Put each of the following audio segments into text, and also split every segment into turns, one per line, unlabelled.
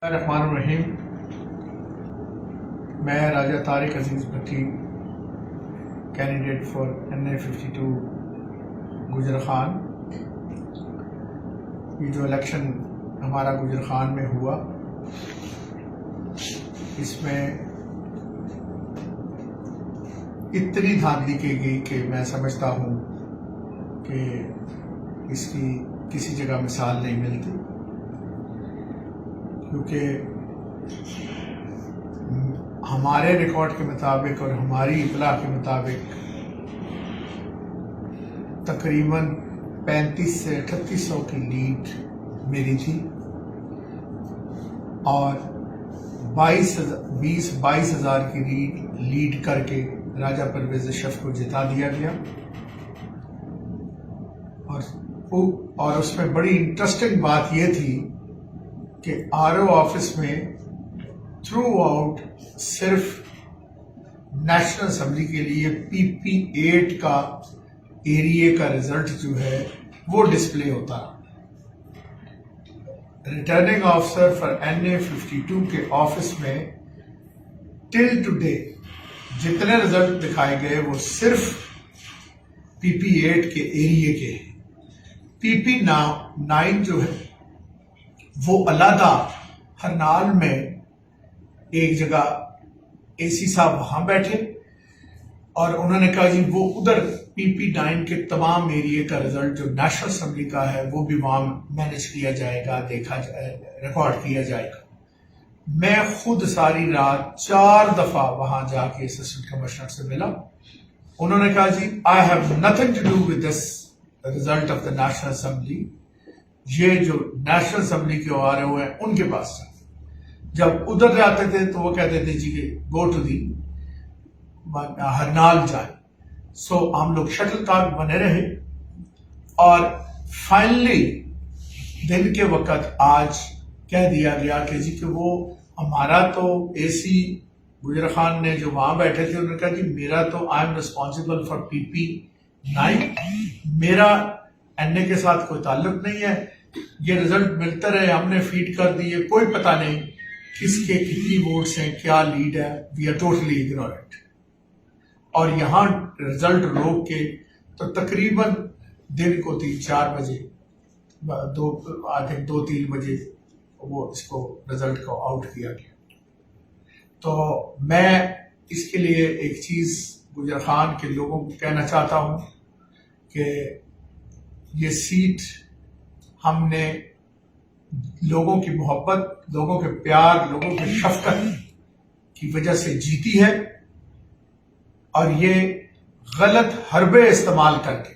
الرحمن الرحیم. میں راجہ طارق عزیز بھٹی کینڈیڈیٹ فار NA52 گجر خان. یہ جو الیکشن ہمارا گجر خان میں ہوا، اس میں اتنی دھاندلی کی گئی کہ میں سمجھتا ہوں کہ اس کی کسی جگہ مثال نہیں ملتی، کیونکہ ہمارے ریکارڈ کے مطابق اور ہماری اطلاع کے مطابق تقریباً 35 سے 3800 کی لیڈ میری تھی اور 22 ہزار کی لیڈ کر کے راجہ پرویز اشرف کو جتا دیا گیا. اور اس میں بڑی انٹرسٹنگ بات یہ تھی کہ RO آفس میں تھرو آؤٹ صرف نیشنل اسمبلی کے لیے PP8 کا ایریے کا رزلٹ جو ہے وہ ڈسپلے ہوتا. ریٹرننگ آفیسر فار NA52 کے آفس میں ٹل ٹوڈے جتنے رزلٹ دکھائے گئے وہ صرف PP8 کے ایریے کے ہیں. PP9 جو ہے وہ علیحدہ ہرنال میں ایک جگہ AC صاحب وہاں بیٹھے اور انہوں نے کہا جی وہ ادھر PP9 کے تمام ایریے کا رزلٹ جو نیشنل اسمبلی کا ہے وہ بھی وہاں مینج کیا جائے گا، ریکارڈ کیا جائے گا. میں خود ساری رات 4 دفعہ وہاں جا کے اسسٹنٹ کمشنر سے ملا. انہوں نے کہا جی I have nothing to do with this result of the national assembly. یہ جو نیشنل اسمبلی کے RO ہیں ان کے پاس جاتے. جب ادھر جاتے تھے تو وہ کہتے تھے جی کہ گو ٹو دی ہرنال جائیں. سو ہم لوگ شٹل کاک بنے رہے اور فائنلی دن کے وقت آج کہہ دیا گیا کہ جی کہ وہ ہمارا تو AC گجر خان نے جو وہاں بیٹھے تھے انہوں نے کہا جی میرا تو I am responsible for PP9، میرا NA کے ساتھ کوئی تعلق نہیں ہے. یہ رزلٹ ملتے رہے، ہم نے فیڈ کر دیے، کوئی پتہ نہیں کس کے کتنی ووٹس ہیں، کیا لیڈ ہے. We are totally ignorant. اور یہاں رزلٹ روک کے تو تقریباً دن کو 3-4 بجے 2-3 بجے وہ اس کو رزلٹ کو آؤٹ کیا گیا. تو میں اس کے لیے ایک چیز گجر خان کے لوگوں کو کہنا چاہتا ہوں کہ یہ سیٹ ہم نے لوگوں کی محبت، لوگوں کے پیار، لوگوں کی شفقت کی وجہ سے جیتی ہے. اور یہ غلط حربے استعمال کر کے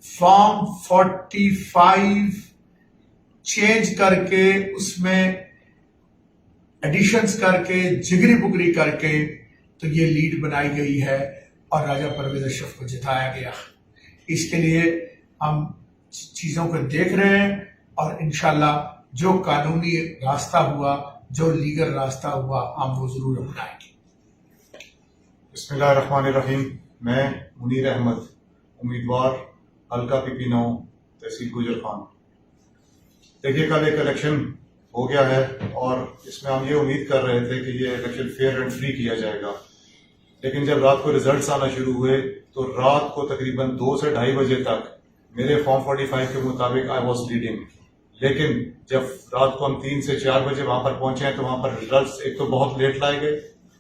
فارم 45 چینج کر کے اس میں ایڈیشنز کر کے جگری بگری کر کے تو یہ لیڈ بنائی گئی ہے اور راجہ پرویز اشرف کو جتایا گیا. اس کے لیے ہم چیزوں کو دیکھ رہے ہیں اور انشاءاللہ جو قانونی راستہ ہوا، جو لیگل راستہ ہوا، ہم وہ ضرور اپنائیں گے.
بسم اللہ الرحمن الرحیم. میں منیر احمد، امیدوار حلقہ PP9 تحصیل گجر خان. دیکھیے کل ایک الیکشن ہو گیا ہے اور اس میں ہم یہ امید کر رہے تھے کہ یہ الیکشن فیئر اینڈ فری کیا جائے گا، لیکن جب رات کو ریزلٹس آنا شروع ہوئے تو رات کو تقریباً 2 سے 2:30 بجے تک میرے فارم 45 کے مطابق آئی واز لیڈنگ. لیکن جب رات کو ہم 3 سے 4 بجے وہاں پر پہنچے ہیں تو وہاں پر ریزلٹس ایک تو بہت لیٹ لائے گئے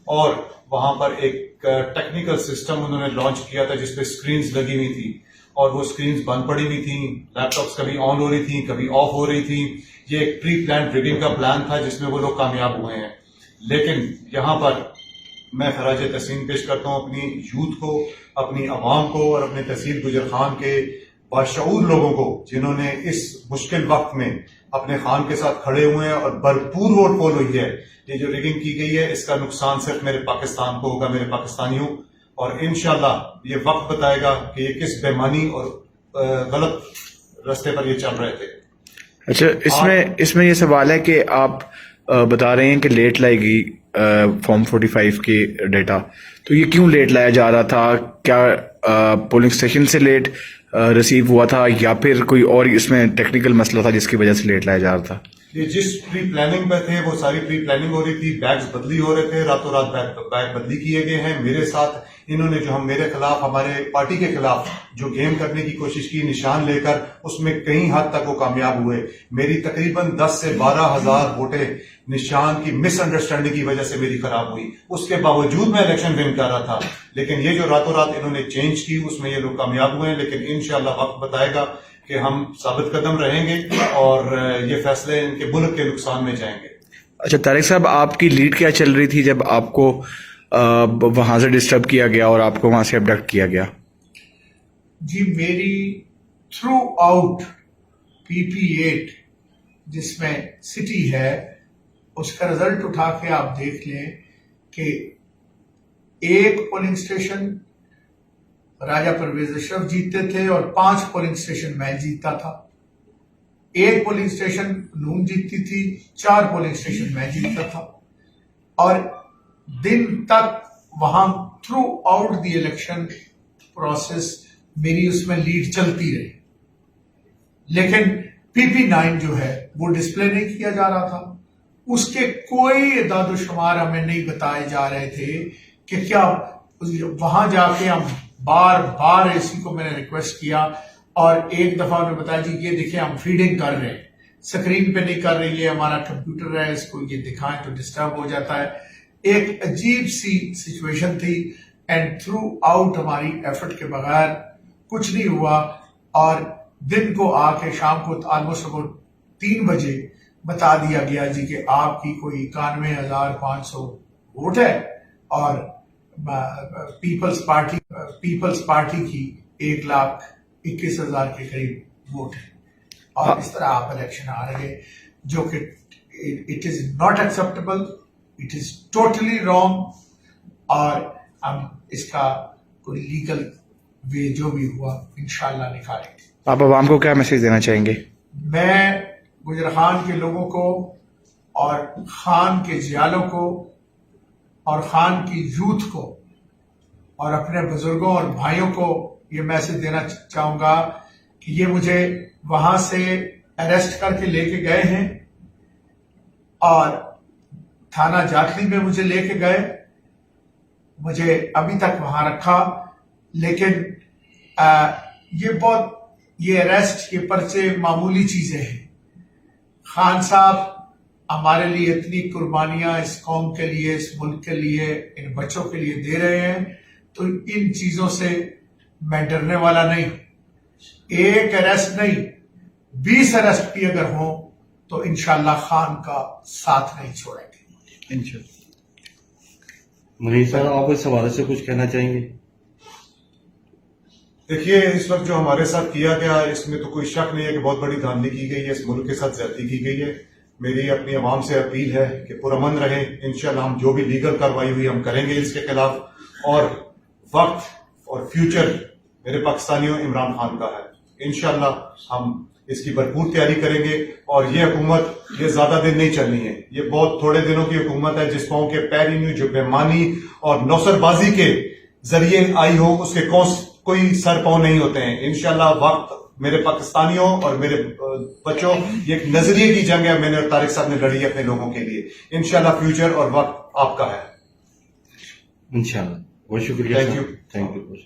اور وہاں پر ایک ٹیکنیکل سسٹم انہوں نے لانچ کیا تھا جس پہ اسکرینز لگی ہوئی تھی اور وہ اسکرینز بند پڑی ہوئی تھیں. لیپ ٹاپس کبھی آن ہو رہی تھیں، کبھی آف ہو رہی تھیں. یہ ایک پری پلانڈ ریگنگ کا پلان تھا جس میں وہ لوگ کامیاب ہوئے ہیں. لیکن یہاں پر میں خراج تحسین پیش کرتا ہوں اپنی یوتھ کو، اپنی عوام کو اور اپنے تحصیل گجر خان کے باشعور لوگوں کو جنہوں نے اس مشکل وقت میں اپنے خان کے ساتھ کھڑے ہوئے ہیں اور بھرپور ووٹ پول ہوئی ہے. یہ جو ریگنگ کی گئی ہے اس کا نقصان صرف میرے پاکستان کو ہوگا، میرے پاکستانیوں، اور انشاءاللہ یہ وقت بتائے گا کہ یہ کس بےمانی اور غلط راستے پر یہ چل رہے تھے.
اچھا، اس میں یہ سوال ہے کہ آپ بتا رہے ہیں کہ لیٹ لائے گی فارم 45 کے ڈیٹا، تو یہ کیوں لیٹ لایا جا رہا تھا؟ کیا پولنگ اسٹیشن سے لیٹ ریسیو ہوا تھا یا پھر کوئی اور اس میں ٹیکنیکل مسئلہ تھا جس کی وجہ سے لیٹ لایا جا رہا تھا؟
یہ جس پری پلاننگ پہ تھے وہ ساری پری پلاننگ ہو رہی تھی، بیگز بدلی ہو رہے تھے، راتوں رات بیگ بدلی کیے گئے ہیں میرے ساتھ. انہوں نے جو ہم میرے خلاف، ہمارے پارٹی کے خلاف جو گیم کرنے کی کوشش کی نشان لے کر، اس میں کئی حد تک وہ کامیاب ہوئے. میری تقریباً 10 سے 12,000 ووٹیں نشان کی مس انڈرسٹینڈنگ کی وجہ سے میری خراب ہوئی. اس کے باوجود میں الیکشن ون کر رہا تھا، لیکن یہ جو راتوں رات انہوں نے چینج کی اس میں یہ لوگ کامیاب ہوئے ہیں. لیکن انشاءاللہ وقت بتائے گا کہ ہم ثابت قدم رہیں گے اور یہ فیصلے ان کے ملک کے نقصان میں جائیں گے.
اچھا طارق صاحب، آپ کی لیڈ کیا چل رہی تھی جب آپ کو وہاں سے ڈسٹرب کیا گیا اور آپ کو وہاں سے ابڈکٹ کیا گیا؟
جی میری تھرو آؤٹ PP8 جس میں سٹی ہے اس کا رزلٹ اٹھا کے آپ دیکھ لیں کہ ایک پولنگ اسٹیشن راجہ پرویز اشرف جیتتے تھے اور 5 پولنگ اسٹیشن میں جیتتا تھا. ایک پولنگ اسٹیشن نون جیتتی تھی، 4 پولنگ اسٹیشن میں جیتتا تھا. اور دن تک وہاں through out the election process میری اس میں لیڈ چلتی رہی. لیکن PP9 جو ہے وہ ڈسپلے نہیں کیا جا رہا تھا. اس کے کوئی اعداد و شمار ہمیں نہیں بتائے جا رہے تھے کہ کیا وہاں جا کے ہم بار بار اسی کو میں نے ریکویسٹ کیا اور ایک دفعہ انہوں نے بتایا جی یہ دیکھیں ہم فیڈنگ کر رہے ہیں، اسکرین پہ نہیں کر رہے، یہ ہمارا کمپیوٹر ہے، اس کو یہ دکھائیں تو ڈسٹرب ہو جاتا ہے. ایک عجیب سی سچویشن تھی اینڈ تھرو آؤٹ ہماری ایفرٹ کے بغیر کچھ نہیں ہوا. اور دن کو آ کے شام کو آلموسٹ 3 بجے بتا دیا گیا جی کہ آپ کی کوئی 91,500 ووٹ ہے اور پیپلز پارٹی کی 1,21,000 کے قریب ووٹ ہے. اور اس طرح آپ الیکشن آ رہے جو کہ it is not acceptable, it is totally wrong. اور ہم اس کا کوئی لیگل وے جو بھی ہوا انشاءاللہ نکالیں گے.
آپ عوام کو کیا میسج دینا چاہیں گے؟
میں گجر خان کے لوگوں کو اور خان کے جیالوں کو اور خان کی یوتھ کو اور اپنے بزرگوں اور بھائیوں کو یہ میسج دینا چاہوں گا کہ یہ مجھے وہاں سے اریسٹ کر کے لے کے گئے ہیں اور تھانہ جاکھلی میں مجھے لے کے گئے، مجھے ابھی تک وہاں رکھا. لیکن یہ اریسٹ، یہ پرچے معمولی چیزیں ہیں. خان صاحب ہمارے لیے اتنی قربانیاں اس قوم کے لیے، اس ملک کے لیے، ان بچوں کے لیے دے رہے ہیں، تو ان چیزوں سے میں ڈرنے والا نہیں. ایک اریسٹ نہیں، 20 اریسٹ بھی اگر ہوں تو انشاءاللہ خان کا ساتھ نہیں چھوڑیں گے.
منیر صاحب، آپ اس حوالے سے کچھ کہنا چاہیں گے؟
دیکھیے اس وقت جو ہمارے ساتھ کیا گیا اس میں تو کوئی شک نہیں ہے کہ بہت بڑی دھاندلی کی گئی ہے، اس ملک کے ساتھ زیادتی کی گئی ہے. میری اپنی عوام سے اپیل ہے کہ پرامن رہیں. انشاءاللہ ہم جو بھی لیگل کارروائی ہوئی ہم کریں گے اس کے خلاف. اور وقت اور فیوچر میرے پاکستانیوں عمران خان کا ہے. انشاءاللہ ہم اس کی بھرپور تیاری کریں گے. اور یہ حکومت یہ زیادہ دن نہیں چلنی ہے، یہ بہت تھوڑے دنوں کی حکومت ہے جس قوم کے پیرینیو جو بےمانی اور نوسر بازی کے ذریعے آئی ہو اس کے کوئی سر پاؤں نہیں ہوتے ہیں. انشاءاللہ وقت میرے پاکستانیوں اور میرے بچوں، یہ ایک نظریے کی جنگ ہے میں نے اور طارق صاحب نے لڑی ہے اپنے لوگوں کے لیے. انشاءاللہ فیوچر اور وقت آپ کا ہے.
انشاءاللہ. بہت شکریہ.
Thank you.
Thank you.